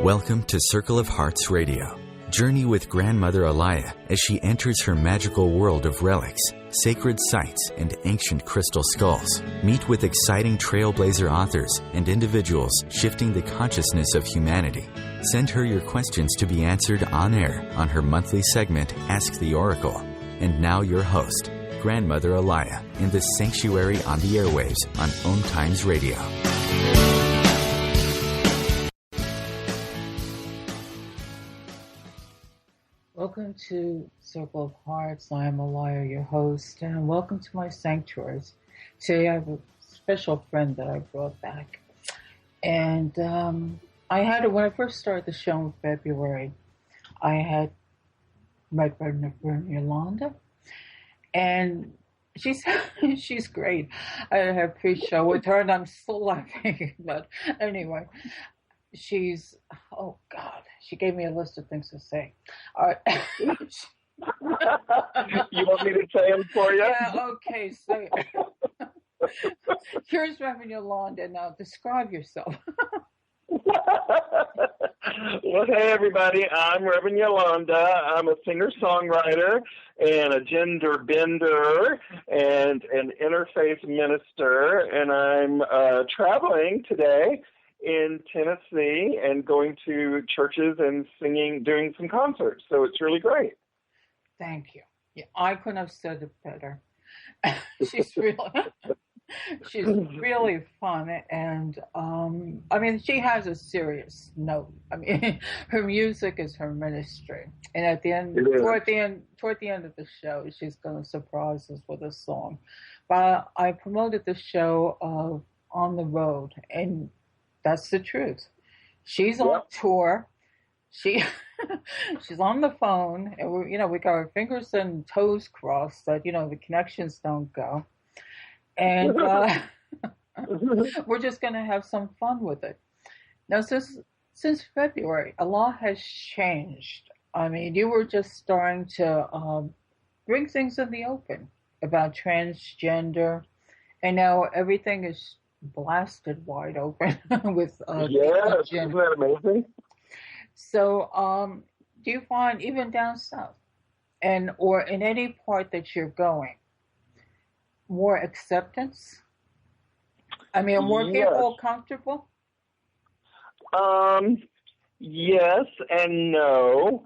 Welcome to Circle of Hearts Radio. Journey with Grandmother Allayah as she enters her magical world of relics, sacred sites, and ancient crystal skulls. Meet with exciting trailblazer authors and individuals shifting the consciousness of humanity. Send her your questions to be answered on air on her monthly segment, Ask the Oracle. And now your host, Grandmother Allayah, in the sanctuary on the airwaves on OMTimes Radio. Welcome to Circle of Hearts. I am Allayah, your host, and welcome to my sanctuaries. Today I have a special friend that I brought back. And I had it when I first started the show in February. I had met Reverend Yolanda, and she's great. I had a pre-show with her, and I'm still laughing. But anyway, she's, oh God, she gave me a list of things to say. All right. You want me to say them for you? Yeah, okay. So here's Reverend Yolanda. Now describe yourself. Well, hey everybody, I'm Reverend Yolanda. I'm a singer-songwriter and a gender bender and an interfaith minister, and I'm traveling today in Tennessee and going to churches and singing, doing some concerts. So it's really great. Thank you. Yeah, I couldn't have said it better. She's really fun, and I mean, she has a serious note. I mean, her music is her ministry, and at the end, toward the end of the show, she's going to surprise us with a song. But I promoted the show of On the Road, and that's the truth. She's on tour. She's on the phone, and we got our fingers and toes crossed that the connections don't go, and we're just gonna have some fun with it. Now, since February, a lot has changed. I mean, you were just starting to bring things in the open about transgender, and now everything is blasted wide open with yes, isn't that amazing? So do you find even down south or in any part that you're going more acceptance? I mean, are more people comfortable? Yes and no.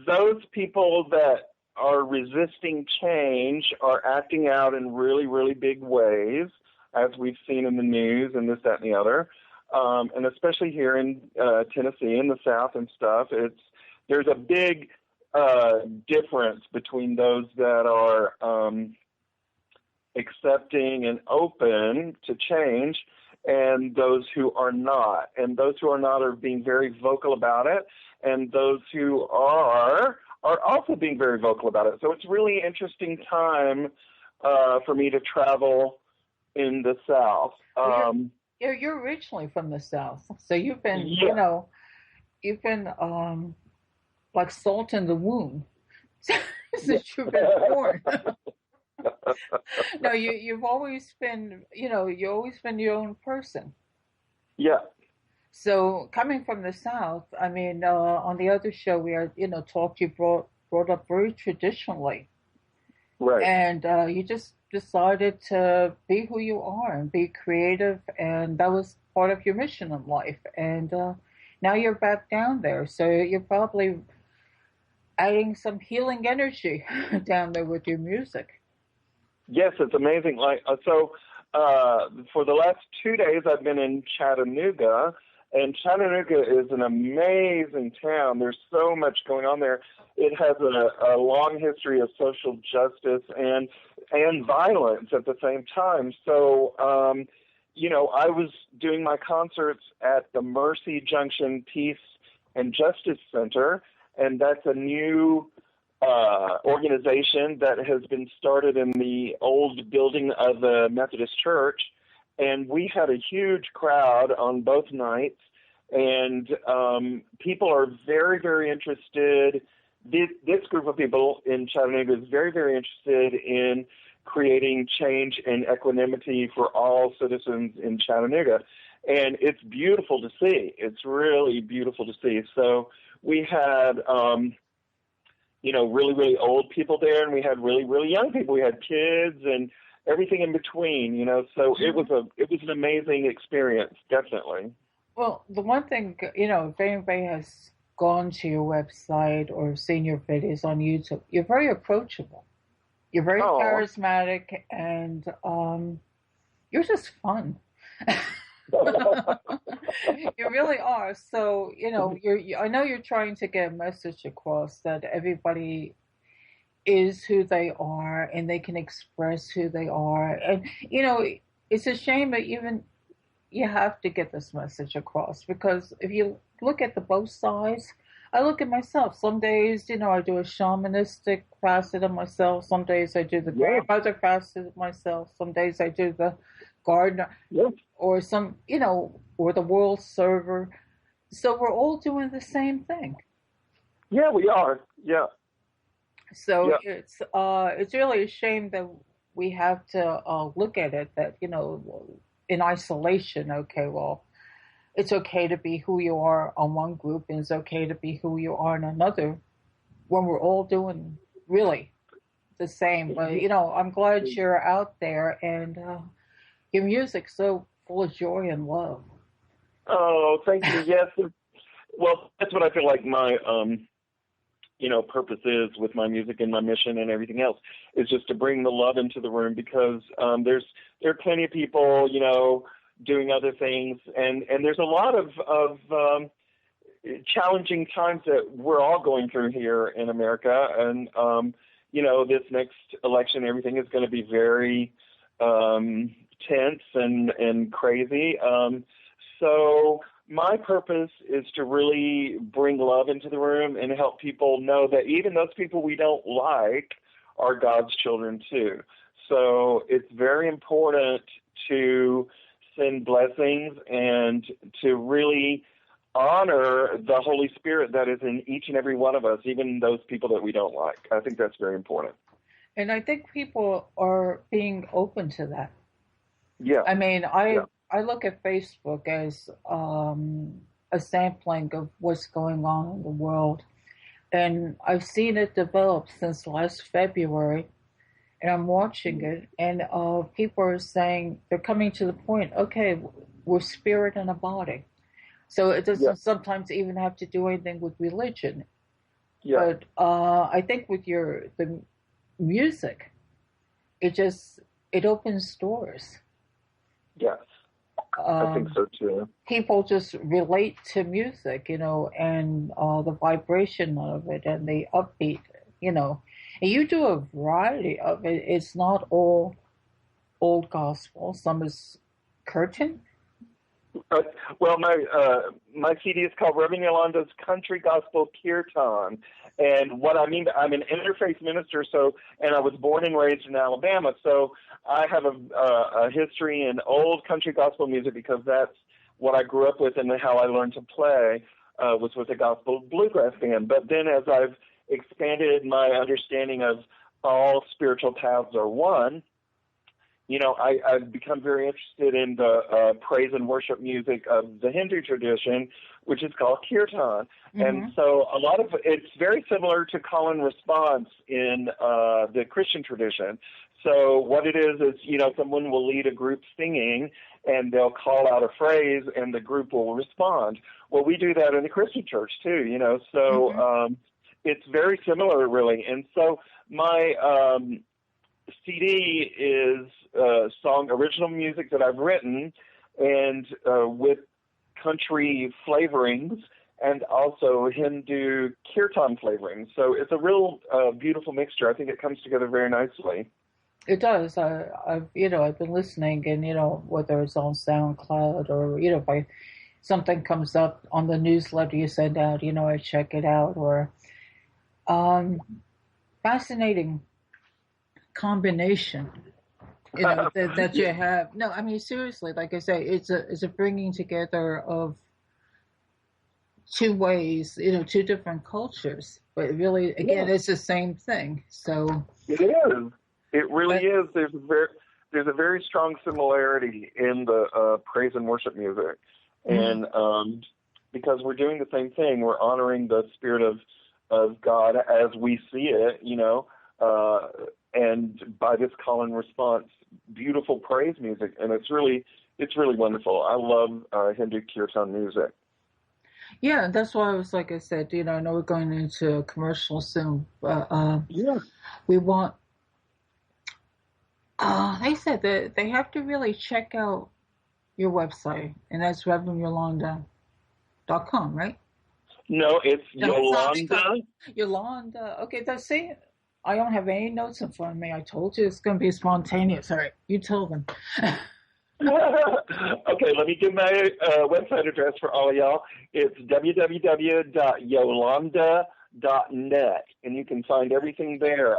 Those people that are resisting change are acting out in really, really big ways, as we've seen in the news and this, that, and the other. And especially here in Tennessee, in the South and stuff, there's a big difference between those that are accepting and open to change and those who are not. And those who are not are being very vocal about it, and those who are also being very vocal about it. So it's really interesting time for me to travel in the South. You're originally from the South, so you've been, like salt in the wound since you've been born. No, you've always been, you've always been your own person. Yeah. So coming from the South, I mean, on the other show we are, you brought up very traditionally. Right. And you just decided to be who you are and be creative, and that was part of your mission in life. And now you're back down there, so you're probably adding some healing energy down there with your music. Yes, it's amazing. For the last 2 days, I've been in Chattanooga. And Chattanooga is an amazing town. There's so much going on there. It has a long history of social justice and violence at the same time. So, I was doing my concerts at the Mercy Junction Peace and Justice Center, and that's a new organization that has been started in the old building of the Methodist Church. And we had a huge crowd on both nights, and people are very, very interested. This group of people in Chattanooga is very, very interested in creating change and equanimity for all citizens in Chattanooga. And it's beautiful to see. It's really beautiful to see. So we had, really, really old people there, and we had really, really young people. We had kids and everything in between, So it was an amazing experience, definitely. Well, the one thing, if anybody has gone to your website or seen your videos on YouTube, you're very approachable. You're very charismatic, and you're just fun. You really are. So, I know you're trying to get a message across that everybody is who they are and they can express who they are. And, it's a shame that even you have to get this message across, because if you look at the both sides, I look at myself. Some days, I do a shamanistic facet of myself. Some days I do the grandmother facet of myself. Some days I do the gardener, or or the world server. So we're all doing the same thing. Yeah, we are. Yeah. So it's really a shame that we have to look at it that, in isolation. Okay, well, it's okay to be who you are on one group, and it's okay to be who you are in another, when we're all doing really the same. But, I'm glad you're out there, and your music's so full of joy and love. Oh, thank you. Yes. Well, that's what I feel like my, purpose is with my music and my mission and everything else, is just to bring the love into the room, because there are plenty of people, doing other things, and there's a lot of challenging times that we're all going through here in America, and this next election, everything is going to be very tense and crazy. So my purpose is to really bring love into the room and help people know that even those people we don't like are God's children too. So it's very important to send blessings and to really honor the Holy Spirit that is in each and every one of us, even those people that we don't like. I think that's very important. And I think people are being open to that. Yeah. I mean, I look at Facebook as a sampling of what's going on in the world. And I've seen it develop since last February. And I'm watching it, and people are saying, they're coming to the point, okay, we're spirit and a body. So it doesn't sometimes even have to do anything with religion. Yeah. But I think with the music, it opens doors. Yes, I think so too. People just relate to music, and the vibration of it and the upbeat, And you do a variety of it. It's not all old gospel. Some is curtain. Well, my CD is called Reverend Yolanda's Country Gospel Kirtan. And what I mean, I'm an Interfaith Minister, and I was born and raised in Alabama, so I have a history in old country gospel music, because that's what I grew up with, and how I learned to play was with a gospel bluegrass band. But then as I've expanded my understanding of all spiritual paths are one, I've become very interested in the praise and worship music of the Hindu tradition, which is called kirtan. Mm-hmm. And so a lot of it's very similar to call and response in the Christian tradition. So what it is, someone will lead a group singing, and they'll call out a phrase, and the group will respond. Well, we do that in the Christian church too, so it's very similar, really. And so my CD is original music that I've written, and with country flavorings, and also Hindu kirtan flavorings. So it's a real beautiful mixture. I think it comes together very nicely. It does. I've been listening, and whether it's on SoundCloud or if something comes up on the newsletter you send out, I check it out. Or fascinating combination, that you have. No, I mean, seriously, like I say, it's a bringing together of two ways, two different cultures, but really, again, it's the same thing. So it is. It really is. There's a very strong similarity in the praise and worship music, and because we're doing the same thing, we're honoring the Spirit of God as we see it, and by this call and response, beautiful praise music, and it's really wonderful. I love Hindu kirtan music. Yeah, that's why like I said, I know we're going into a commercial soon, but we want. They said that they have to really check out your website, and that's ReverendYolanda.com, right? No, it's Yolanda. Yolanda. Okay, that's it. I don't have any notes in front of me. I told you it's going to be spontaneous. All right, you tell them. Okay, let me give my website address for all of y'all. It's www.yolanda.net, and you can find everything there.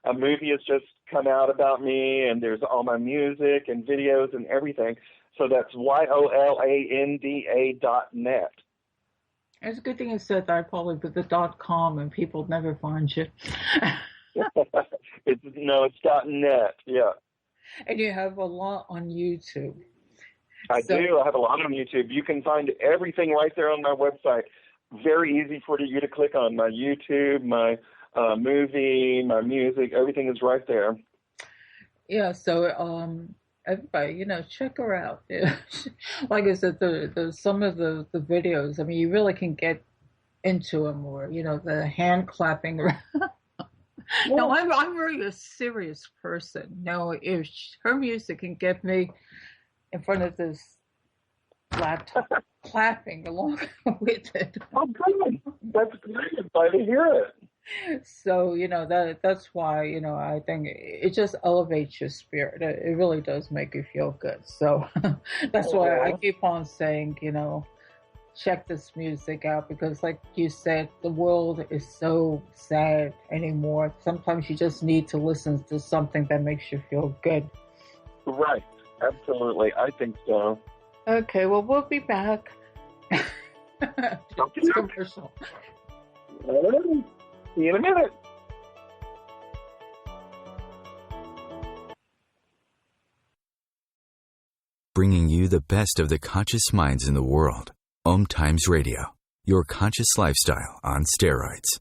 A movie has just come out about me, and there's all my music and videos and everything. So that's YOLANDA.net. It's a good thing you said that. I probably put the .com, and people never find you. It's .net, yeah. And you have a lot on YouTube. I do. I have a lot on YouTube. You can find everything right there on my website. Very easy for you to click on. My YouTube, my movie, my music, everything is right there. Yeah, so everybody, check her out. Like I said, the some of the videos, I mean, you really can get into them more, the hand clapping. No, I'm really a serious person. No, if her music can get me in front of this laptop clapping along with it. Oh, good. That's great. I'm glad to hear it. So, that's why, I think it just elevates your spirit. It really does make you feel good. So that's why I keep on saying, check this music out, because like you said, the world is so sad anymore. Sometimes you just need to listen to something that makes you feel good. Right. Absolutely. I think so. Okay, well, we'll be back. It's commercial. All right. See you in a minute. Bringing you the best of the conscious minds in the world. OMTimes Radio, your conscious lifestyle on steroids.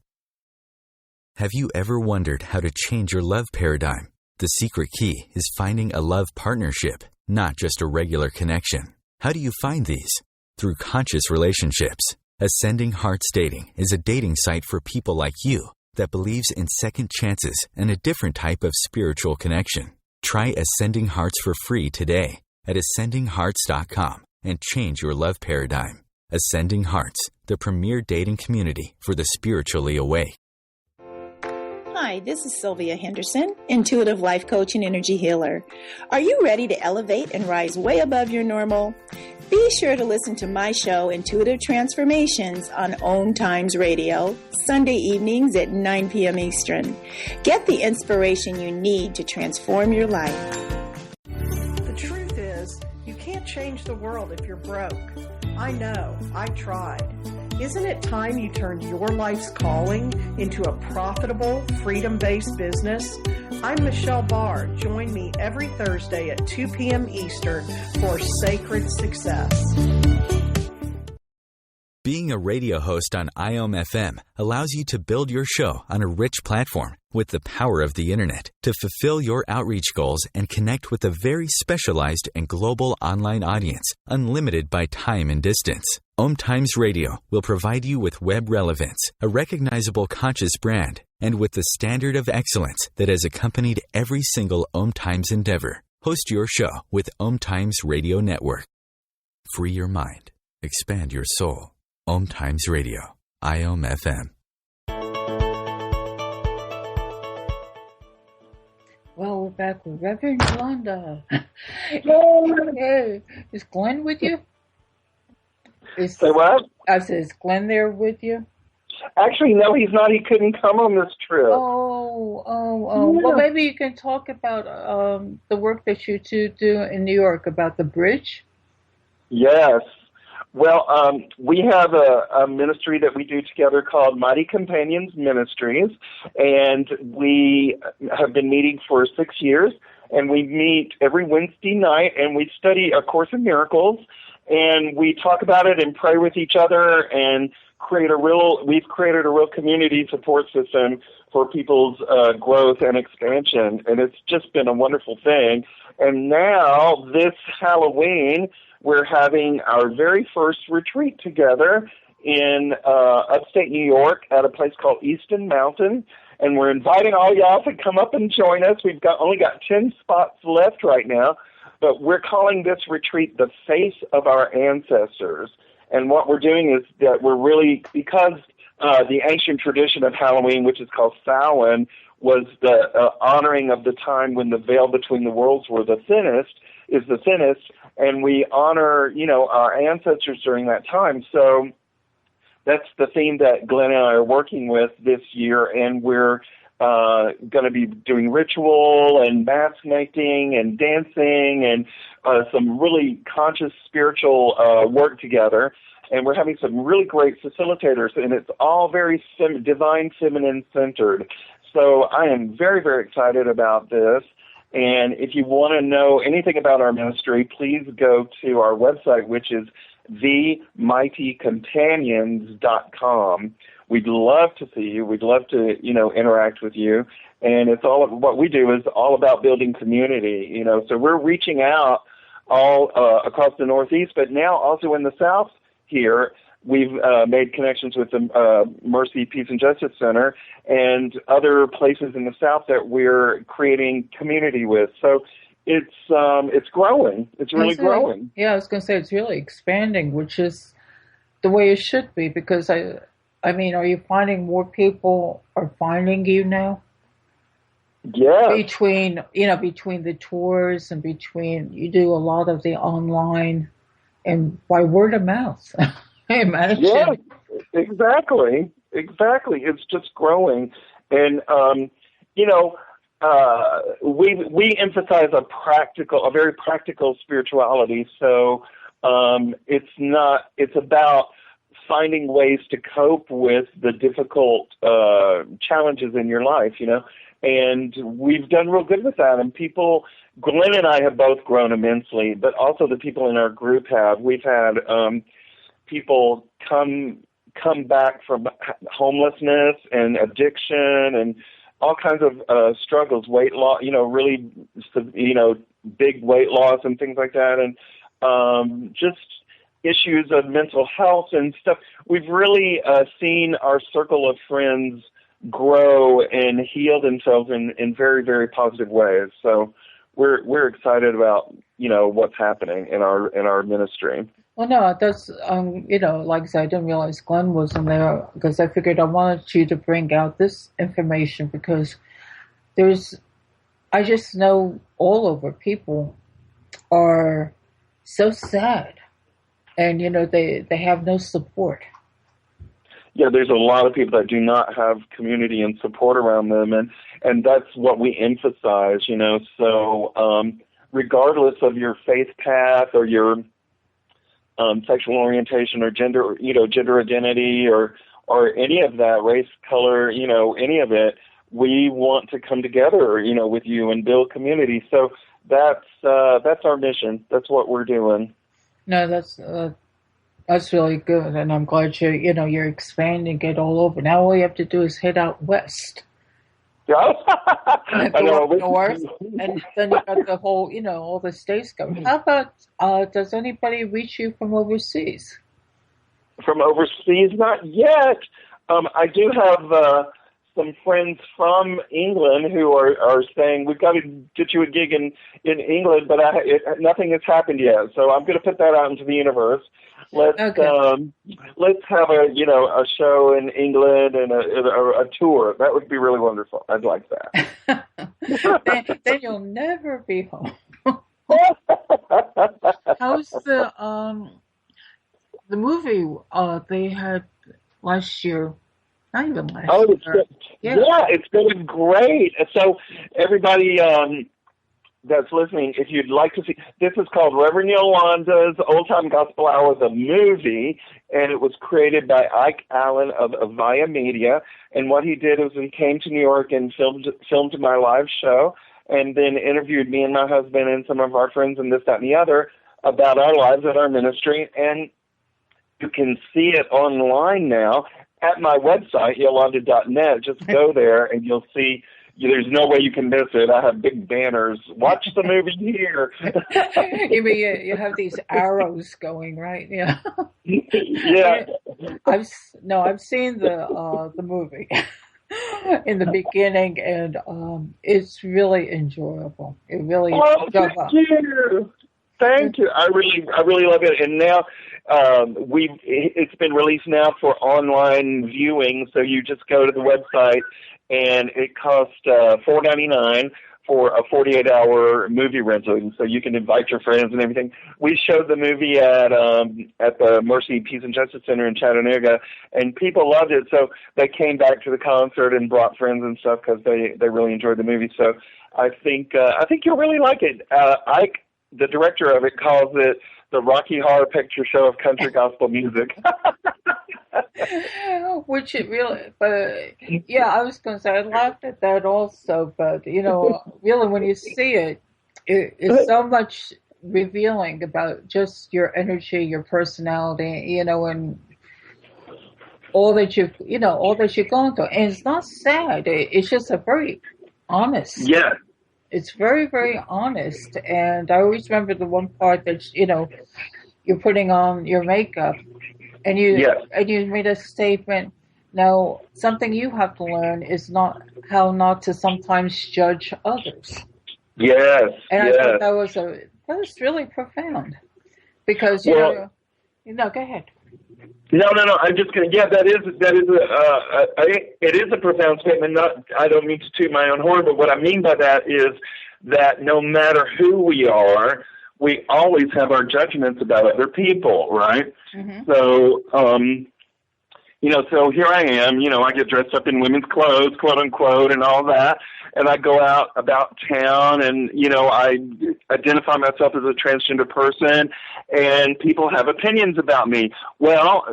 Have you ever wondered how to change your love paradigm? The secret key is finding a love partnership, not just a regular connection. How do you find these? Through conscious relationships. Ascending Hearts Dating is a dating site for people like you that believes in second chances and a different type of spiritual connection. Try Ascending Hearts for free today at ascendinghearts.com and change your love paradigm. Ascending Hearts, the premier dating community for the spiritually awake. Hi, this is Sylvia Henderson, intuitive life coach and energy healer. Are you ready to elevate and rise way above your normal? Be sure to listen to my show, Intuitive Transformations, on OMTimes Radio, Sunday evenings at 9 p.m. Eastern. Get the inspiration you need to transform your life. The truth is, you can't change the world if you're broke. I know, I tried. Isn't it time you turned your life's calling into a profitable, freedom-based business? I'm Michelle Barr. Join me every Thursday at 2 p.m. Eastern for Sacred Success. Being a radio host on IOM-FM allows you to build your show on a rich platform with the power of the internet to fulfill your outreach goals and connect with a very specialized and global online audience, unlimited by time and distance. OMTimes Radio will provide you with web relevance, a recognizable conscious brand, and with the standard of excellence that has accompanied every single OMTimes endeavor. Host your show with OMTimes Radio Network. Free your mind. Expand your soul. OMTimes Radio. IOM-FM. Well, we're back with Reverend Yolanda. Hey, is Glenn with you? Say what? I said, is Glenn there with you? Actually, no, he's not. He couldn't come on this trip. Oh. Yeah. Well, maybe you can talk about the work that you two do in New York about the bridge. Yes. Well, we have a ministry that we do together called Mighty Companions Ministries, and we have been meeting for 6 years, and we meet every Wednesday night, and we study A Course in Miracles, and we talk about it and pray with each other and we've created a real community support system for people's growth and expansion, and it's just been a wonderful thing. And now, this Halloween, we're having our very first retreat together in upstate New York at a place called Easton Mountain, and we're inviting all y'all to come up and join us. We've only got 10 spots left right now, but we're calling this retreat the Face of Our Ancestors. And what we're doing is that we're really, because the ancient tradition of Halloween, which is called Samhain, was the honoring of the time when the veil between the worlds were the thinnest, and we honor, our ancestors during that time. So that's the theme that Glenn and I are working with this year, and we're going to be doing ritual and mask making and dancing and some really conscious spiritual work together. And we're having some really great facilitators, and it's all very divine feminine centered. So I am very, very excited about this. And if you want to know anything about our ministry, please go to our website, which is themightycompanions.com. We'd love to see you. We'd love to, interact with you. And it's all what we do is all about building community, So we're reaching out all across the Northeast, but now also in the South here. We've made connections with the Mercy, Peace, and Justice Center and other places in the South that we're creating community with. So it's growing. It's really growing. Yeah, I was going to say it's really expanding, which is the way it should be. Because I mean, are you finding more people are finding you now? Yeah. Between the tours and you do a lot of the online and by word of mouth. Imagine. Yeah, exactly. It's just growing, and we emphasize a very practical spirituality. So it's about finding ways to cope with the difficult challenges in your life, and we've done real good with that. And Glenn and I have both grown immensely, but also the people in our group have. We've had people come back from homelessness and addiction and all kinds of struggles, weight loss, really, big weight loss and things like that, and just issues of mental health and stuff. We've really seen our circle of friends grow and heal themselves in very, very positive ways. So we're excited about what's happening in our ministry. Well, no, that's, like I said, I didn't realize Glenn wasn't there because I figured I wanted you to bring out this information because I just know all over people are so sad and, they have no support. Yeah, there's a lot of people that do not have community and support around them, and that's what we emphasize, So regardless of your faith path or your sexual orientation or gender identity or any of that, race, color, any of it, we want to come together, with you and build community. So that's our mission. That's what we're doing. No, that's really good, and I'm glad you're expanding it all over. Now all you have to do is head out west. Yeah. And go up north, and then you got the whole, all the states covered. How about, does anybody reach you from overseas? From overseas? Not yet. I do have some friends from England who are saying, we've got to get you a gig in England, but nothing has happened yet. So I'm going to put that out into the universe. Let's have a show in England and a tour. That would be really wonderful. I'd like that. then you'll never be home. How's the movie they had last year? Not even last year. Yeah, it's been great. So everybody that's listening, if you'd like to see, this is called Reverend Yolanda's Old Time Gospel Hour, the movie, and it was created by Ike Allen of Avaya Media. And what he did was he came to New York and filmed my live show, and then interviewed me and my husband and some of our friends and this, that, and the other about our lives and our ministry. And you can see it online now at my website, yolanda.net. Just go there and you'll see. There's no way you can miss it. I have big banners. Watch the movie here. You mean you have these arrows going, right? Yeah. Yeah. I've seen the movie in the beginning, and it's really enjoyable. It really. Thank you. I really love it. And now it's been released now for online viewing. So you just go to the website, and it costs $4.99 for a 48-hour movie rental. So you can invite your friends and everything. We showed the movie at the Mercy Peace and Justice Center in Chattanooga, and people loved it. So they came back to the concert and brought friends and stuff because they really enjoyed the movie. So I think you'll really like it. Ike, the director of it, calls it the Rocky Horror Picture Show of country gospel music. Which it really, but yeah, I was going to say I laughed at that also, but really when you see it, it's so much revealing about just your energy, your personality, and all that you're going through, and it's not sad. It's just a very honest. Yeah. It's very, very honest, and I always remember the one part that you're putting on your makeup, and you made a statement. Now, something you have to learn is how not to sometimes judge others. Yes, and I thought that was really profound, because go ahead. No. I'm just going to. Yeah, it is a profound statement. I don't mean to toot my own horn, but what I mean by that is that no matter who we are, we always have our judgments about other people, right? Mm-hmm. So, so here I am. I get dressed up in women's clothes, quote unquote, and all that, and I go out about town, and I identify myself as a transgender person, and people have opinions about me. Well,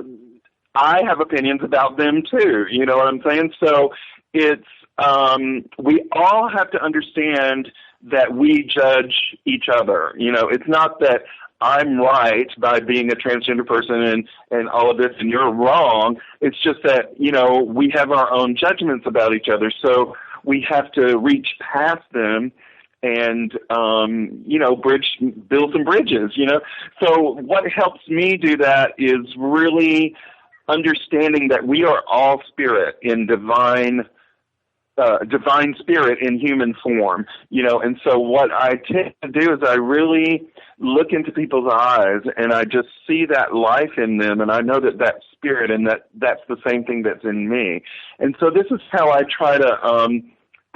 I have opinions about them too. You know what I'm saying? So it's we all have to understand that we judge each other. It's not that I'm right by being a transgender person and all of this, and you're wrong. It's just that, we have our own judgments about each other. So we have to reach past them and, build some bridges, So what helps me do that is really understanding that we are all spirit in divine spirit in human form, and so what I tend to do is I really look into people's eyes and I just see that life in them, and I know that that's spirit and that's the same thing that's in me. And so this is how I try to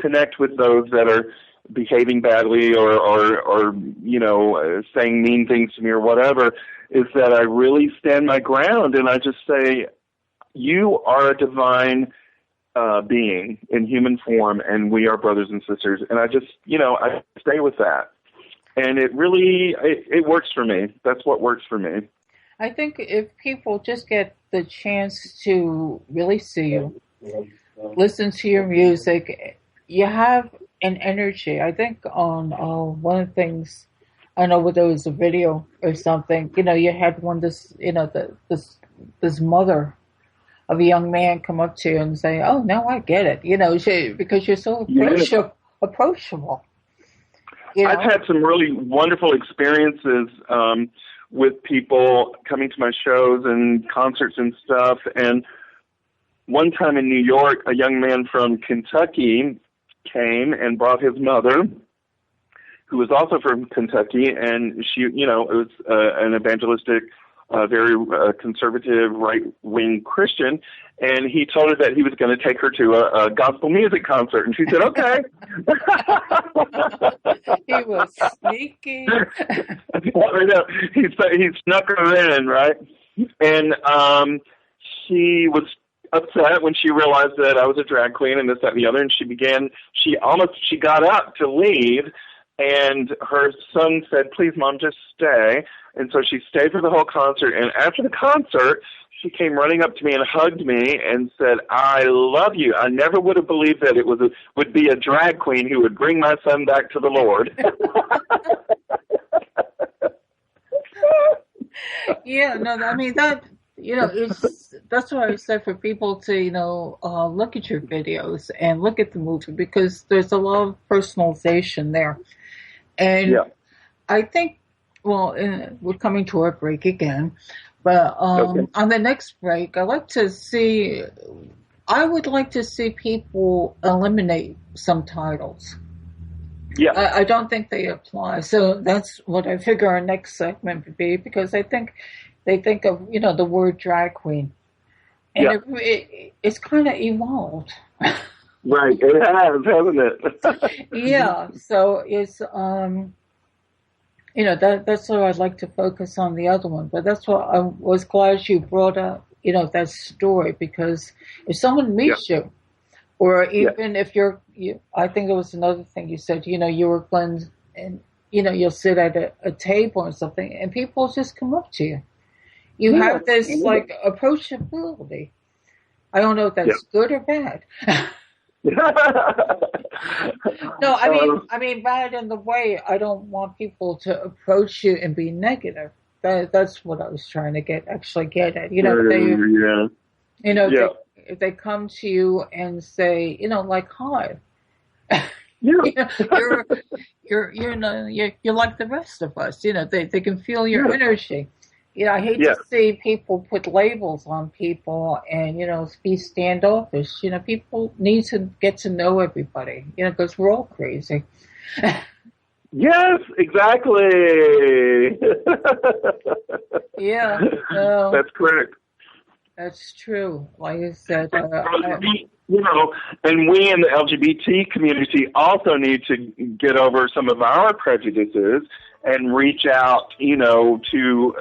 connect with those that are behaving badly or saying mean things to me or whatever, is that I really stand my ground and I just say, you are a divine being in human form, and we are brothers and sisters. And I just, I stay with that. And it really, it works for me. That's what works for me. I think if people just get the chance to really see you, listen to your music, you have an energy. I think on one of the things, I know there was a video or something, you had this mother of a young man come up to you and say, "Oh, now I get it," because you're so approachable. I've had some really wonderful experiences with people coming to my shows and concerts and stuff. And one time in New York, a young man from Kentucky came and brought his mother, who was also from Kentucky, and she, it was an evangelistic, very conservative, right-wing Christian, and he told her that he was going to take her to a gospel music concert, and she said, okay. He was sneaky. I know. He snuck her in, right? And she was upset when she realized that I was a drag queen and this, that, and the other, and she got up to leave, And her son said, please, Mom, just stay. And so she stayed for the whole concert. And after the concert, she came running up to me and hugged me and said, I love you. I never would have believed that it would be a drag queen who would bring my son back to the Lord. Yeah, no, I mean, that, that's what I said for people to, look at your videos and look at the movie, because there's a lot of personalization there. And I think, we're coming to our break again, but on the next break, I would like to see people eliminate some titles. Yeah. I don't think they apply. So that's what I figure our next segment would be, because I think they think of, the word drag queen. And it's kind of evolved. Right. It has, hasn't it? Yeah. So it's, that's what I'd like to focus on the other one. But that's what I was glad you brought up, that story, because if someone meets you, or even if I think there was another thing you said, you were going and, you'll sit at a table or something and people just come up to you. You have this approachability. I don't know if that's good or bad. No, I mean bad in the way I don't want people to approach you and be negative. That's what I was trying to get at. If they come to you and say, hi, you're like the rest of us. They can feel your energy. I hate to see people put labels on people and be standoffish. People need to get to know everybody. Because we're all crazy. Yes, exactly. Yeah, that's correct. That's true. Like I said, and we in the LGBT community also need to get over some of our prejudices and reach out, to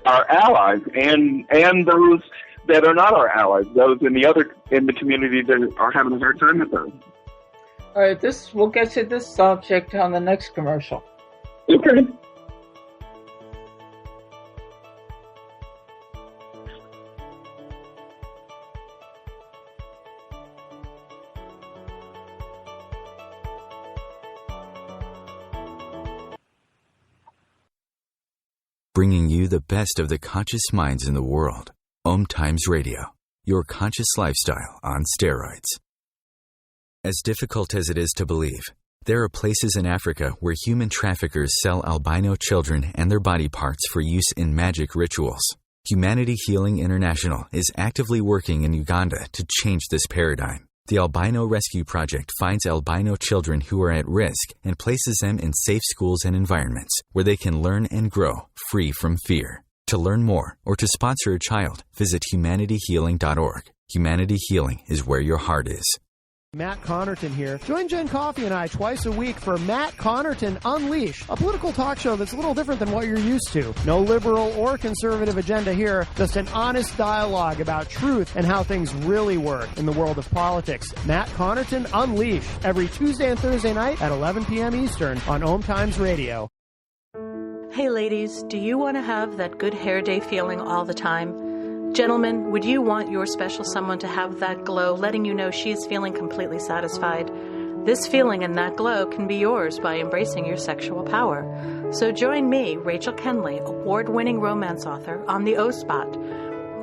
our allies and those that are not our allies, those in the community that are having a hard time with them. All right, we'll get to this subject on the next commercial. Okay. Bringing you the best of the conscious minds in the world. OMTimes Radio, your conscious lifestyle on steroids. As difficult as it is to believe, there are places in Africa where human traffickers sell albino children and their body parts for use in magic rituals. Humanity Healing International is actively working in Uganda to change this paradigm. The Albino Rescue Project finds albino children who are at risk and places them in safe schools and environments where they can learn and grow free from fear. To learn more or to sponsor a child, visit humanityhealing.org. Humanity Healing is where your heart is. Matt Connerton here. Join Jen Coffey and I twice a week for Matt Connerton Unleashed, a political talk show that's a little different than what you're used to. No liberal or conservative agenda here, just an honest dialogue about truth and how things really work in the world of politics. Matt Connerton Unleashed, every Tuesday and Thursday night at 11 p.m. Eastern on OMTimes Radio. Hey ladies, do you want to have that good hair day feeling all the time? Gentlemen, would you want your special someone to have that glow, letting you know she's feeling completely satisfied? This feeling and that glow can be yours by embracing your sexual power. So join me, Rachel Kenley, award-winning romance author, on the O-Spot.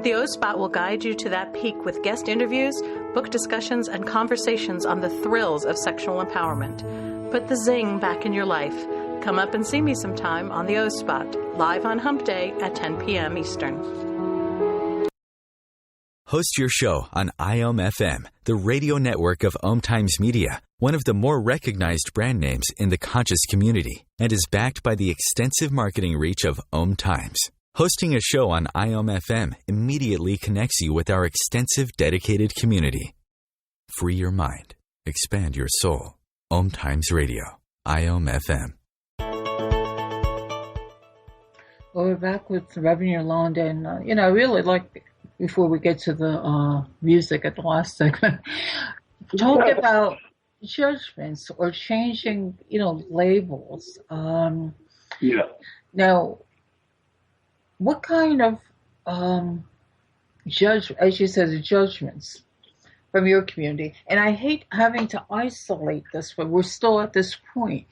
The O-Spot will guide you to that peak with guest interviews, book discussions, and conversations on the thrills of sexual empowerment. Put the zing back in your life. Come up and see me sometime on the O-Spot, live on Hump Day at 10 p.m. Eastern. Host your show on IOM-FM, the radio network of OMTimes Media, one of the more recognized brand names in the conscious community, and is backed by the extensive marketing reach of OMTimes. Hosting a show on IOM-FM immediately connects you with our extensive dedicated community. Free your mind. Expand your soul. OMTimes Radio. IOM-FM. Well, we're back with Reverend Yolanda, and, I really like, before we get to the music at the last segment, talk about, judgments or changing, labels. Yeah. Now, what kind of as you said, the judgments from your community? And I hate having to isolate this, but we're still at this point.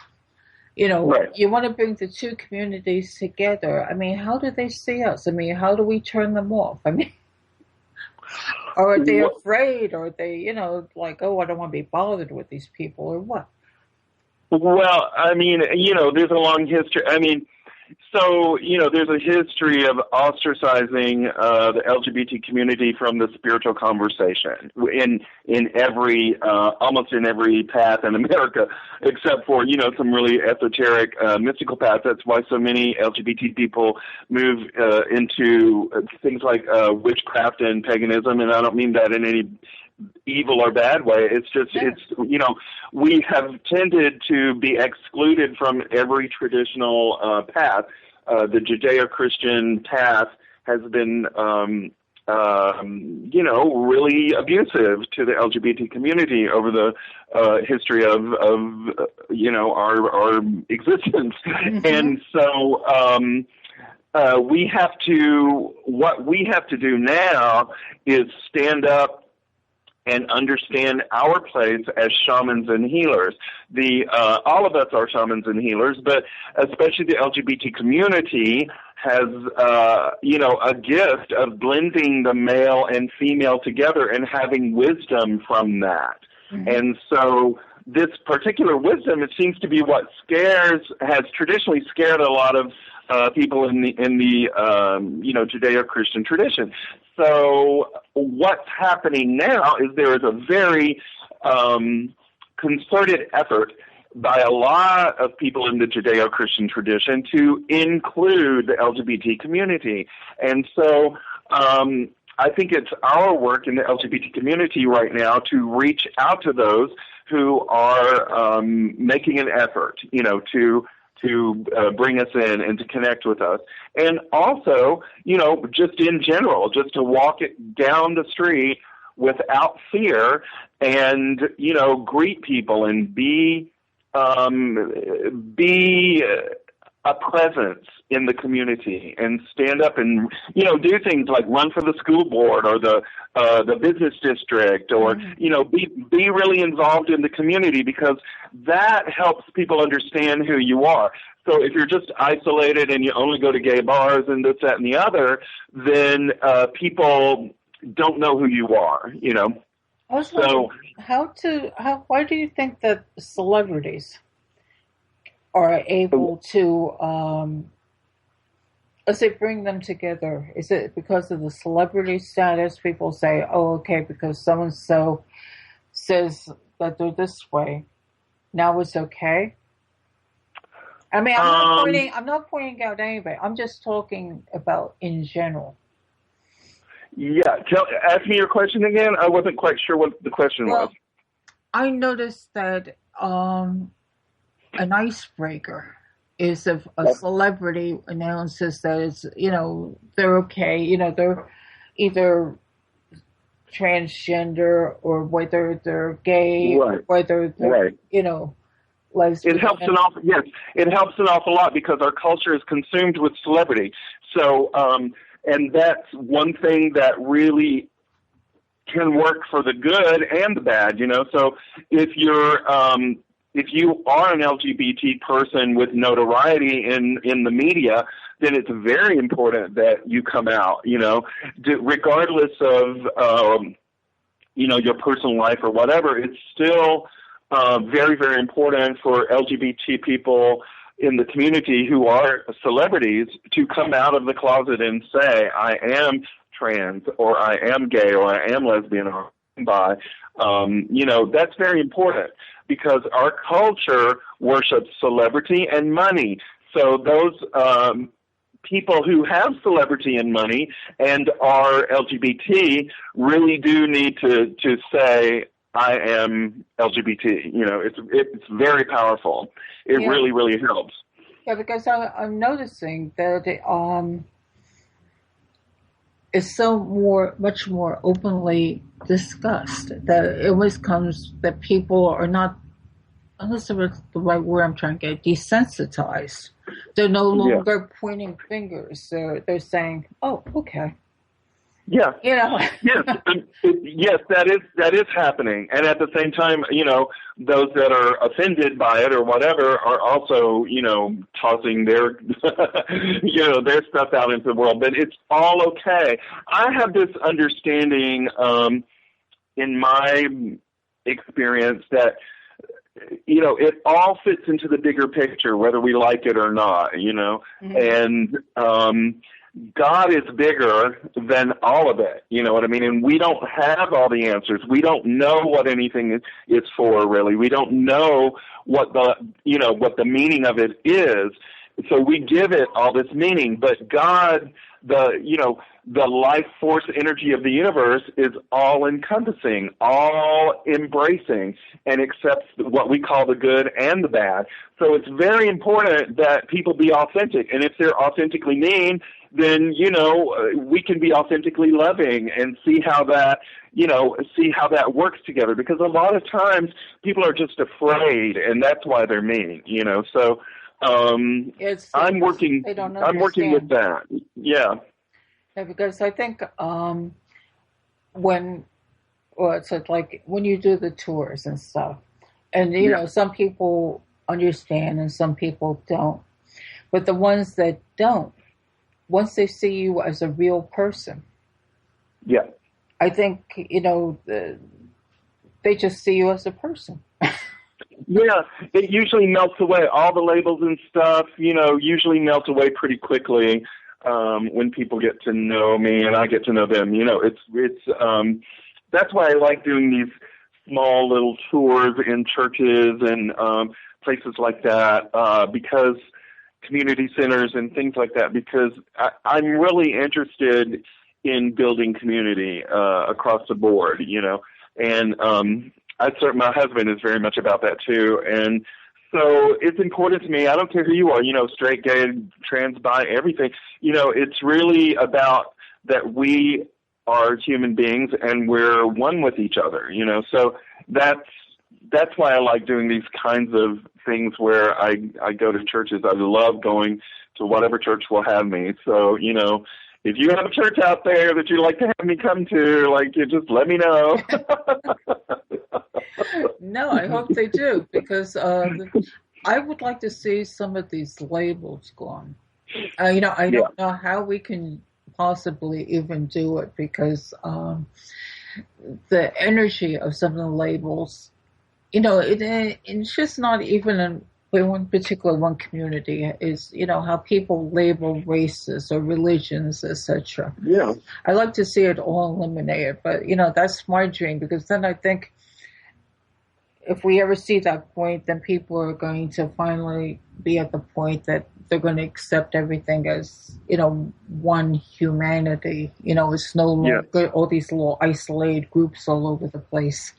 Right. You want to bring the two communities together. I mean, how do they see us? I mean, how do we turn them off? I mean, or are they afraid? Or are they, like, oh, I don't want to be bothered with these people, or what? Well, I mean, there's a long history. I mean, so, there's a history of ostracizing the LGBT community from the spiritual conversation in every, almost in every path in America, except for, some really esoteric, mystical paths. That's why so many LGBT people move into things like witchcraft and paganism, and I don't mean that in any evil or bad way. It's just, we have tended to be excluded from every traditional path. The Judeo-Christian path has been, really abusive to the LGBT community over the history of our existence. Mm-hmm. And so, what we have to do now is stand up and understand our place as shamans and healers. All of us are shamans and healers, but especially the LGBT community has, a gift of blending the male and female together and having wisdom from that. Mm-hmm. And so this particular wisdom, it seems to be what has traditionally scared a lot of people in the Judeo-Christian tradition. So what's happening now is there is a very concerted effort by a lot of people in the Judeo-Christian tradition to include the LGBT community. And so I think it's our work in the LGBT community right now to reach out to those who are making an effort, to bring us in and to connect with us. And also, just in general, just to walk it down the street without fear and, greet people and be a presence in the community and stand up and, do things like run for the school board or the business district or, be really involved in the community, because that helps people understand who you are. So if you're just isolated and you only go to gay bars and this, that, and the other, then people don't know who you are, Also, why do you think that celebrities are able to, let's say, bring them together? Is it because of the celebrity status? People say, oh, okay, because so-and-so says that they're this way, now it's okay? I mean, I'm not pointing out anybody. I'm just talking about in general. Yeah. Ask me your question again. I wasn't quite sure what the question was. I noticed that an icebreaker is if a celebrity announces that it's, they're okay, they're either transgender or whether they're gay, right. Whether they're, lesbian. It helps an awful lot because our culture is consumed with celebrity. So, and that's one thing that really can work for the good and the bad, So if you are an LGBT person with notoriety in the media, then it's very important that you come out, regardless of, your personal life or whatever. It's still very, very important for LGBT people in the community who are celebrities to come out of the closet and say, I am trans, or I am gay, or I am lesbian, or I am bi. That's very important because our culture worships celebrity and money. So those people who have celebrity and money and are LGBT really do need to say, I am LGBT. It's very powerful. It really, really helps. Yeah, because I'm noticing that it's much more openly discussed. That it always comes that people are not unless it's the right word I'm trying to get, desensitized. They're no longer pointing fingers. They're saying, "Oh, okay." Yeah. You know. Yes, that is happening, and at the same time, those that are offended by it or whatever are also, tossing their, their stuff out into the world. But it's all okay. I have this understanding, in my experience, that it all fits into the bigger picture, whether we like it or not. And God is bigger than all of it, you know what I mean? And we don't have all the answers. We don't know what anything is for, really. We don't know what the meaning of it is. So we give it all this meaning, but God, the life force energy of the universe is all encompassing, all embracing, and accepts what we call the good and the bad. So it's very important that people be authentic. And if they're authentically mean, then, we can be authentically loving and see how that works together. Because a lot of times people are just afraid, and that's why they're mean, So I'm working with that. Yeah. Yeah, because I think when you do the tours and stuff, and some people understand and some people don't, but the ones that don't, once they see you as a real person, I think they just see you as a person. Yeah, it usually melts away. All the labels and stuff, usually melt away pretty quickly when people get to know me and I get to know them. It's that's why I like doing these small little tours in churches and places like that, because community centers and things like that, because I'm really interested in building community across the board, and my husband is very much about that too. And so it's important to me. I don't care who you are, straight, gay, trans, bi, everything. It's really about that we are human beings and we're one with each other, So that's why I like doing these kinds of things where I go to churches. I love going to whatever church will have me. So, if you have a church out there that you'd like to have me come to, you just let me know. No, I hope they do, because I would like to see some of these labels gone. I don't know how we can possibly even do it, because the energy of some of the labels, it's just not even in one community, is, how people label races or religions, etc. Yeah. I like to see it all eliminated, but, that's my dream, because then I think if we ever see that point, then people are going to finally be at the point that they're going to accept everything as, one humanity. It's no longer all these little isolated groups all over the place.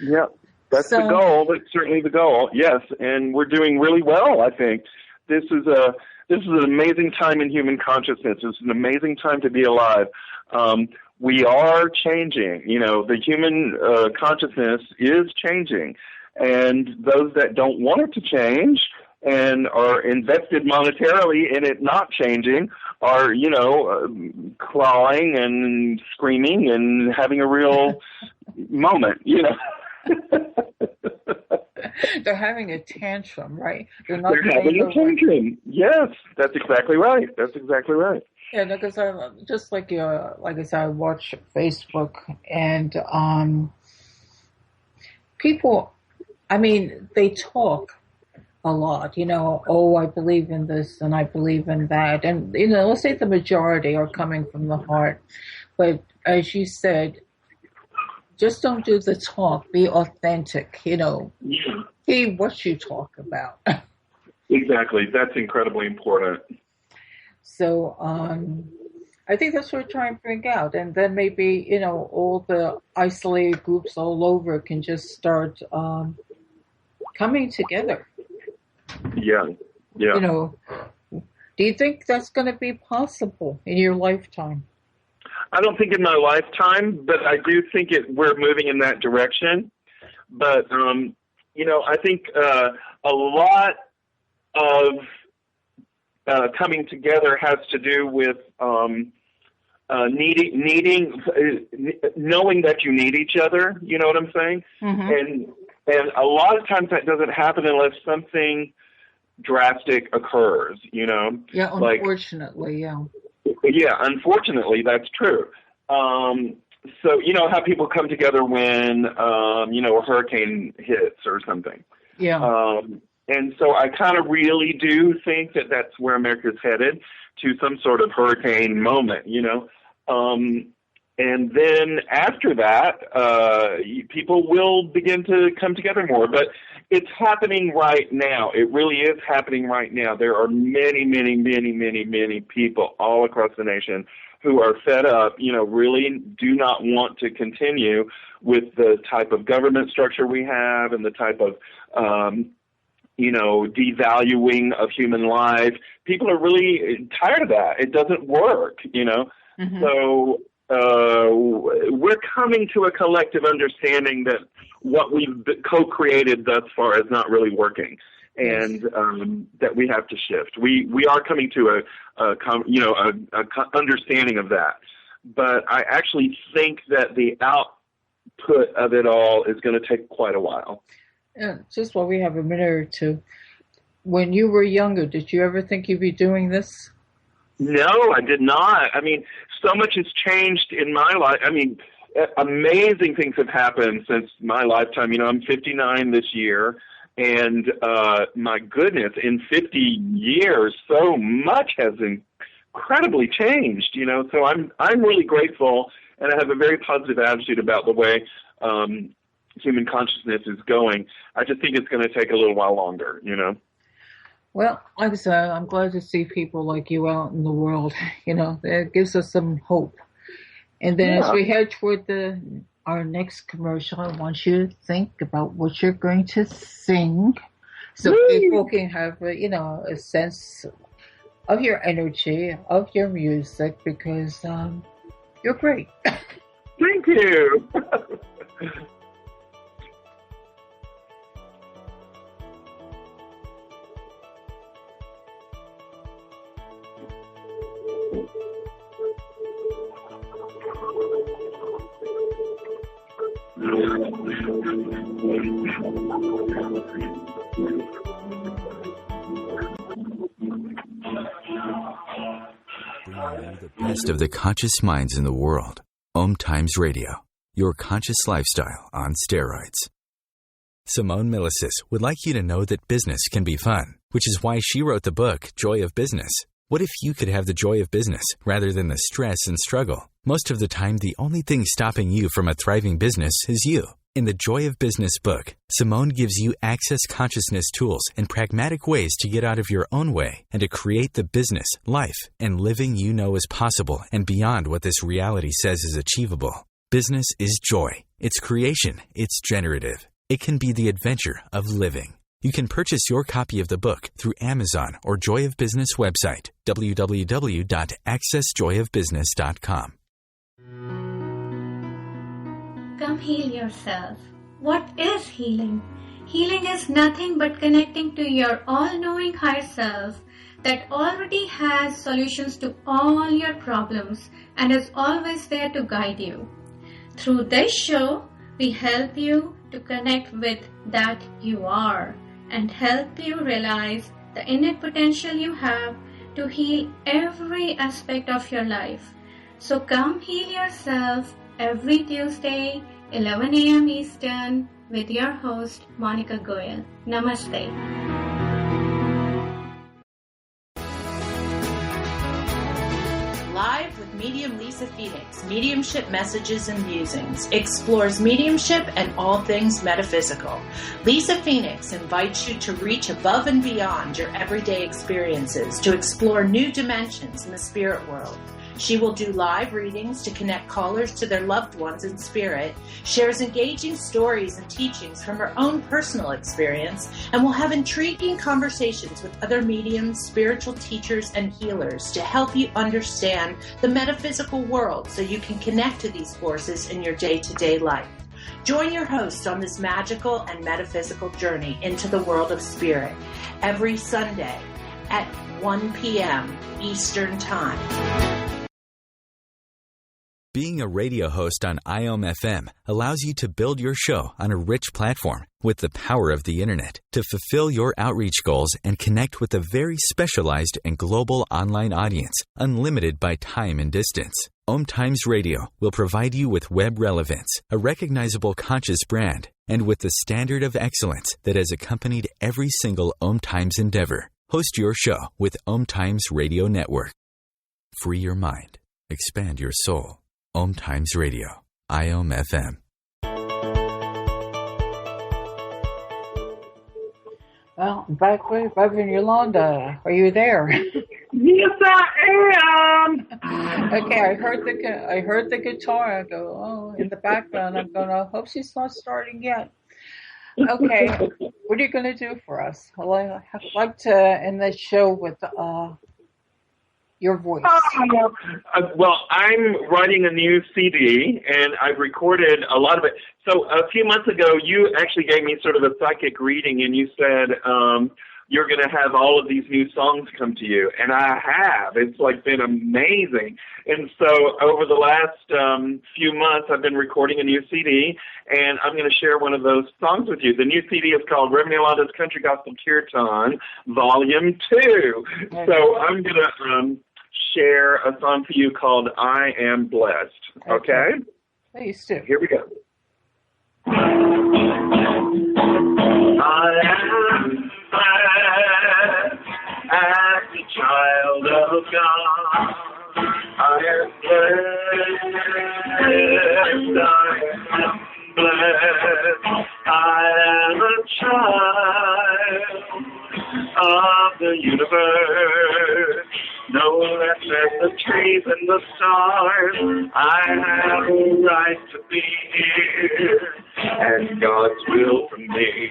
Yeah. That's the goal. That's certainly the goal. Yes, and we're doing really well, I think. This is an amazing time in human consciousness. It's an amazing time to be alive. We are changing. The human consciousness is changing, and those that don't want it to change and are invested monetarily in it not changing are, clawing and screaming and having a real moment, They're having a tantrum, right? They're having a tantrum. Yes, that's exactly right. Yeah, because just like I said, I watch Facebook, and people, they talk a lot. I believe in this and I believe in that, and let's say the majority are coming from the heart, but as you said, just don't do the talk. Be authentic. Be what you talk about. Exactly. That's incredibly important. So I think that's what we're trying to bring out. And then maybe, all the isolated groups all over can just start coming together. Yeah. Yeah. Do you think that's going to be possible in your lifetime? I don't think in my lifetime, but I do think we're moving in that direction. But I think a lot of coming together has to do with knowing that you need each other. You know what I'm saying? Mm-hmm. And a lot of times that doesn't happen unless something drastic occurs. Yeah, unfortunately, Yeah, unfortunately, that's true. So, how people come together when, a hurricane hits or something. Yeah. And so I kind of really do think that that's where America's headed, to some sort of hurricane moment, and then after that, people will begin to come together more. But it's happening right now. It really is happening right now. There are many, many, many, many, many people all across the nation who are fed up, really do not want to continue with the type of government structure we have and the type of, devaluing of human life. People are really tired of that. It doesn't work, Mm-hmm. So we're coming to a collective understanding that what we've co-created thus far is not really working, and that we have to shift. We are coming to a understanding of that. But I actually think that the output of it all is going to take quite a while. Yeah, just while we have a minute or two, when you were younger, did you ever think you'd be doing this? No, I did not. I mean, so much has changed in my life. I mean, amazing things have happened since my lifetime. I'm 59 this year, and my goodness, in 50 years, so much has incredibly changed. So I'm really grateful, and I have a very positive attitude about the way human consciousness is going. I just think it's going to take a little while longer. Well, like I said, I'm glad to see people like you out in the world. That gives us some hope. And then as we head toward our next commercial, I want you to think about what you're going to sing, so people can have a sense of your energy, of your music, because you're great. Thank you. The best of the conscious minds in the world. OMTimes Radio, your conscious lifestyle on steroids. Simone Milasas would like you to know that business can be fun, which is why she wrote the book, Joy of Business. What if you could have the joy of business rather than the stress and struggle? Most of the time, the only thing stopping you from a thriving business is you. In the Joy of Business book, Simone gives you access consciousness tools and pragmatic ways to get out of your own way and to create the business, life, and living you know is possible and beyond what this reality says is achievable. Business is joy. It's creation. It's generative. It can be the adventure of living. You can purchase your copy of the book through Amazon or Joy of Business website, www.accessjoyofbusiness.com. Come heal yourself. What is healing? Healing is nothing but connecting to your all-knowing higher self that already has solutions to all your problems and is always there to guide you. Through this show, we help you to connect with that you are and help you realize the innate potential you have to heal every aspect of your life. So come heal yourself every Tuesday, 11 a.m. Eastern, with your host, Monica Goyal. Namaste. Live with medium Lisa Phoenix, Mediumship Messages and Musings, explores mediumship and all things metaphysical. Lisa Phoenix invites you to reach above and beyond your everyday experiences, to explore new dimensions in the spirit world. She will do live readings to connect callers to their loved ones in spirit, shares engaging stories and teachings from her own personal experience, and will have intriguing conversations with other mediums, spiritual teachers, and healers to help you understand the metaphysical world so you can connect to these forces in your day-to-day life. Join your host on this magical and metaphysical journey into the world of spirit every Sunday at 1 p.m. Eastern Time. Being a radio host on IOM-FM allows you to build your show on a rich platform with the power of the Internet to fulfill your outreach goals and connect with a very specialized and global online audience, unlimited by time and distance. OMTimes Radio will provide you with web relevance, a recognizable conscious brand, and with the standard of excellence that has accompanied every single OMTimes endeavor. Host your show with OMTimes Radio Network. Free your mind. Expand your soul. OMTimes Radio. IOM-FM. Well, back with Reverend Yolanda. Are you there? Yes, I am. Okay, I heard the guitar. I go, oh, in the background. I'm going, I hope she's not starting yet. Okay, what are you going to do for us? I'd like to end the show with your voice. Well, I'm writing a new CD, and I've recorded a lot of it. So a few months ago, you actually gave me sort of a psychic reading, and you said you're going to have all of these new songs come to you, and I have. It's like been amazing. And so over the last few months, I've been recording a new CD, and I'm going to share one of those songs with you. The new CD is called Reverend Yolanda's Country Gospel Kirtan, Volume 2. So I'm going to share a song for you called I Am Blessed. Okay? Please do. Here we go. I am blessed as a child of God. I am blessed. I am blessed. I am a child of the universe. No less than the trees and the stars, I have a right to be here. And God's will for me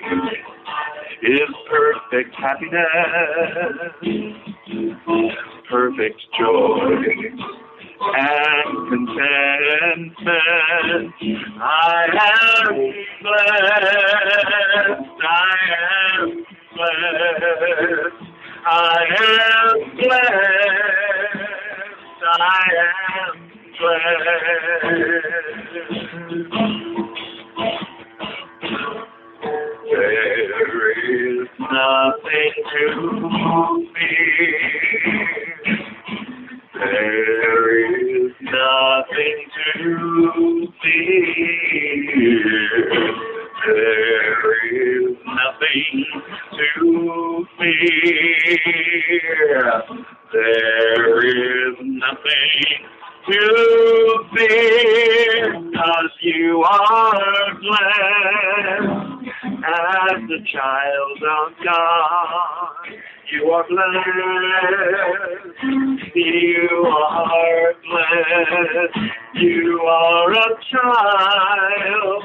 is perfect happiness, perfect joy, and contentment. I am blessed. I am blessed. I am blessed. I am blessed. There is nothing to fear. There is nothing to fear. There is nothing to fear. There is nothing to fear, 'cause you are blessed as a child of God. You are blessed. You are blessed. You are a child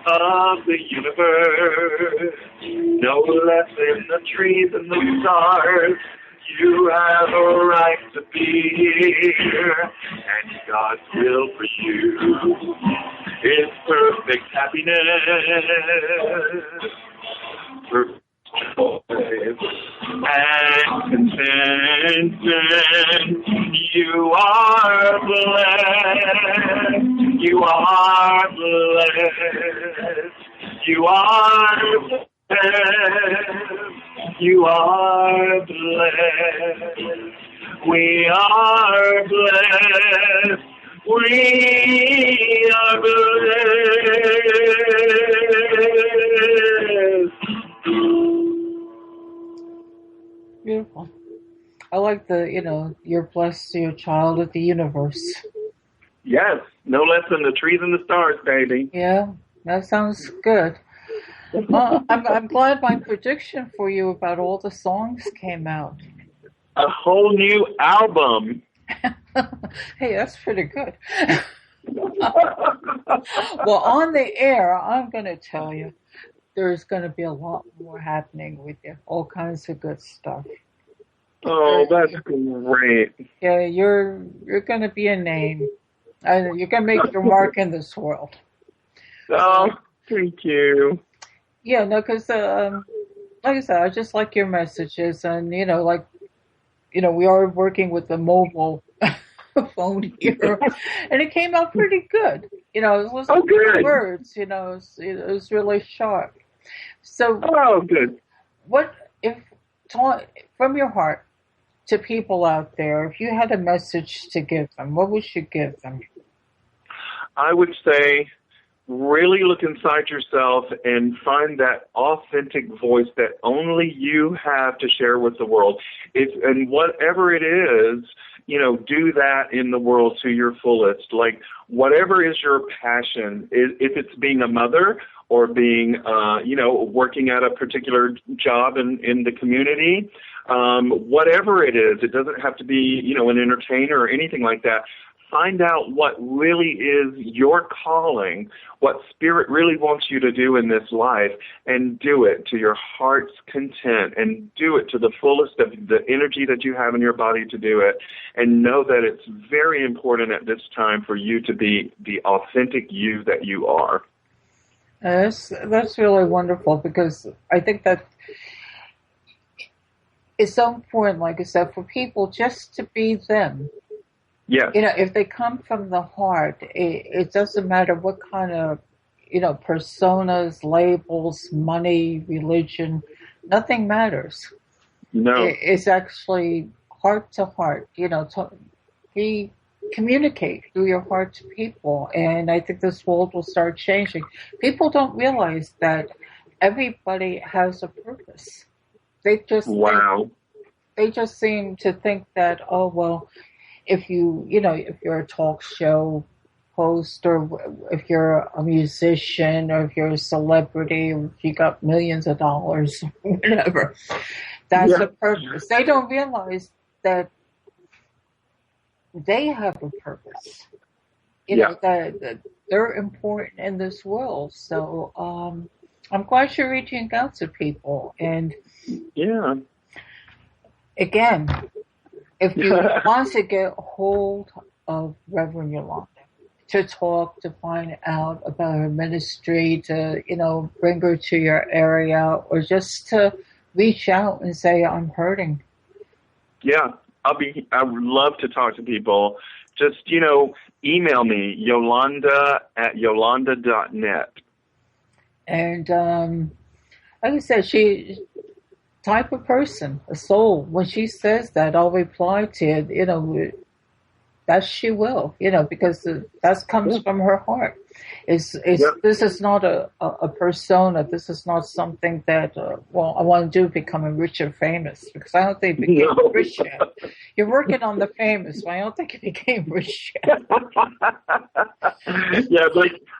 of the universe, no less than the trees and the stars. You have a right to be here, and God's will for you is perfect happiness, perfect joy, and contentment. You are blessed. You are blessed. You are blessed. You are blessed. We are blessed. We are blessed. Beautiful. I like you're blessed to your child of the universe. Yes, no less than the trees and the stars, baby. Yeah, that sounds good. Well, I'm glad my prediction for you about all the songs came out. A whole new album. Hey, that's pretty good. Well, on the air, I'm going to tell you, there's going to be a lot more happening with you. All kinds of good stuff. Oh, that's great. Yeah, you're going to be a name. You're going to make your mark in this world. Oh, thank you. Yeah, no, because like I said, I just like your messages, and we are working with the mobile phone here, and it came out pretty good. It was good. words. It was really sharp. So, good. What if from your heart to people out there, if you had a message to give them, what would you give them? I would say, really look inside yourself and find that authentic voice that only you have to share with the world. And whatever it is, do that in the world to your fullest. Like, whatever is your passion, if it's being a mother or being, working at a particular job in the community, whatever it is, it doesn't have to be, an entertainer or anything like that. Find out what really is your calling, what Spirit really wants you to do in this life, and do it to your heart's content, and do it to the fullest of the energy that you have in your body to do it. And know that it's very important at this time for you to be the authentic you that you are. That's really wonderful, because I think that it's so important, like I said, for people just to be them. Yeah. If they come from the heart, it doesn't matter what kind of, personas, labels, money, religion, nothing matters. No. It's actually heart to heart, communicate through your heart to people. And I think this world will start changing. People don't realize that everybody has a purpose. They just seem to think that, oh, well, if you're a talk show host, or if you're a musician, or if you're a celebrity, or if you got millions of dollars, whatever, that's the purpose. They don't realize that they have a purpose. That they're important in this world. So I'm glad you're reaching out to people. And again, if you want to get hold of Reverend Yolanda, to talk, to find out about her ministry, to, bring her to your area, or just to reach out and say, I'm hurting. Yeah, I would love to talk to people. Just, email me, yolanda@yolanda.net. And like I said, she type of person, a soul. When she says that, I'll reply to it, that she will, because that comes from her heart. This is not a persona. This is not something that, I want to do, becoming rich and famous, because I don't think you became rich yet. You're working on the famous, but I don't think you became rich yet. Yeah,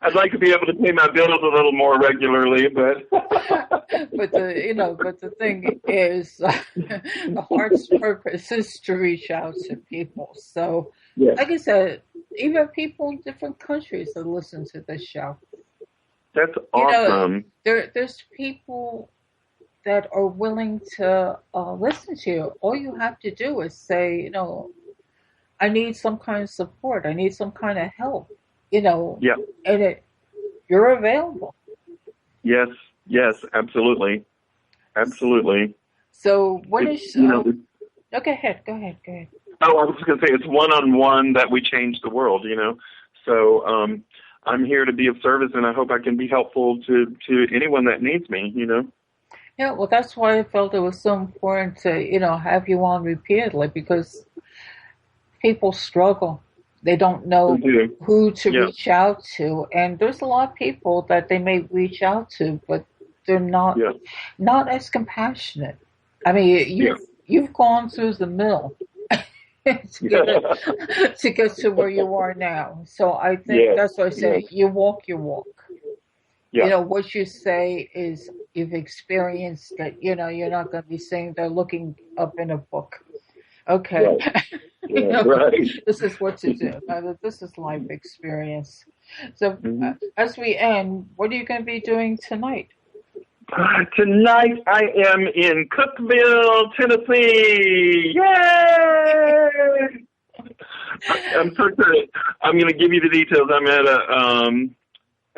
I'd like to be able to pay my bills a little more regularly, but but the thing is, the heart's purpose is to reach out to people. So, like I said, even people in different countries that listen to this show. That's awesome. There's people that are willing to listen to you. All you have to do is say, I need some kind of support. I need some kind of help. And you're available. Yes, absolutely. So what is? Go ahead. Oh, I was just going to say, it's one-on-one that we change the world, So I'm here to be of service, and I hope I can be helpful to anyone that needs me, Yeah, well, that's why I felt it was so important to, have you on repeatedly, because people struggle. They don't know who to reach out to. And there's a lot of people that they may reach out to, but they're not as compassionate. I mean, you've gone through the mill to get to where you are now. So I think that's what I say. You walk your walk. Yeah. What you say is you've experienced it. You're not going to be saying they're looking up in a book. Okay. Right. This is what to do. This is life experience. So as we end, what are you going to be doing tonight? Tonight I am in Cookeville, Tennessee. Yay! I'm so excited. I'm going to give you the details. I'm at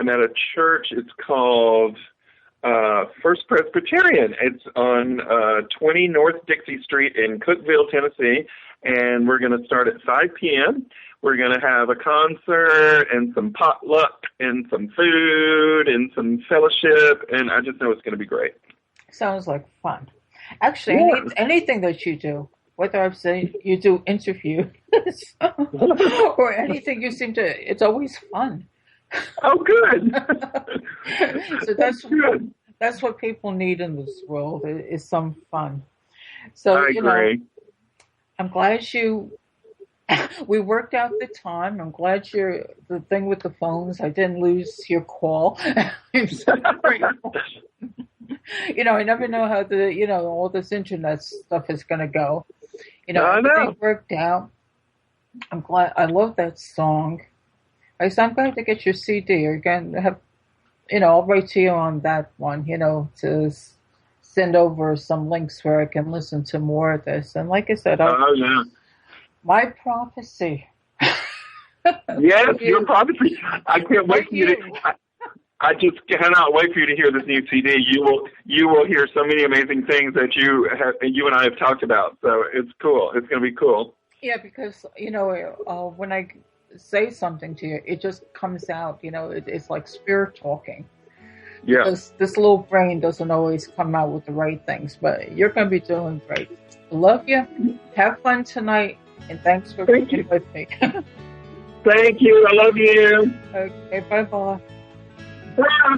I'm at a church. It's called First Presbyterian. It's on 20 North Dixie Street in Cookeville, Tennessee, and we're going to start at 5 p.m. We're going to have a concert and some potluck and some food and some fellowship, and I just know it's going to be great. Sounds like fun. Actually, anything that you do, whether I've said you do interviews or anything, you seem to, it's always fun. Oh, good. So that's good. That's what people need in this world, is some fun. So, I agree. I'm glad we worked out the time. I'm glad the thing with the phones, I didn't lose your call. I'm so grateful. I never know how all this internet stuff is going to go. Everything worked out. I'm glad. I love that song. I'm glad to get your CD. Again, I'll write to you on that one, to send over some links where I can listen to more of this. And like I said, my prophecy. Yes, your prophecy. I can't wait for you to. I just cannot wait for you to hear this new CD. You will hear so many amazing things that you and I have talked about. So it's cool. It's going to be cool. Yeah, because when I say something to you, it just comes out. It's like spirit talking. Yeah. Because this little brain doesn't always come out with the right things, but you're going to be doing great. Love you. Have fun tonight, and thanks for being with me. Thank you. I love you. Okay. Bye-bye. Yeah.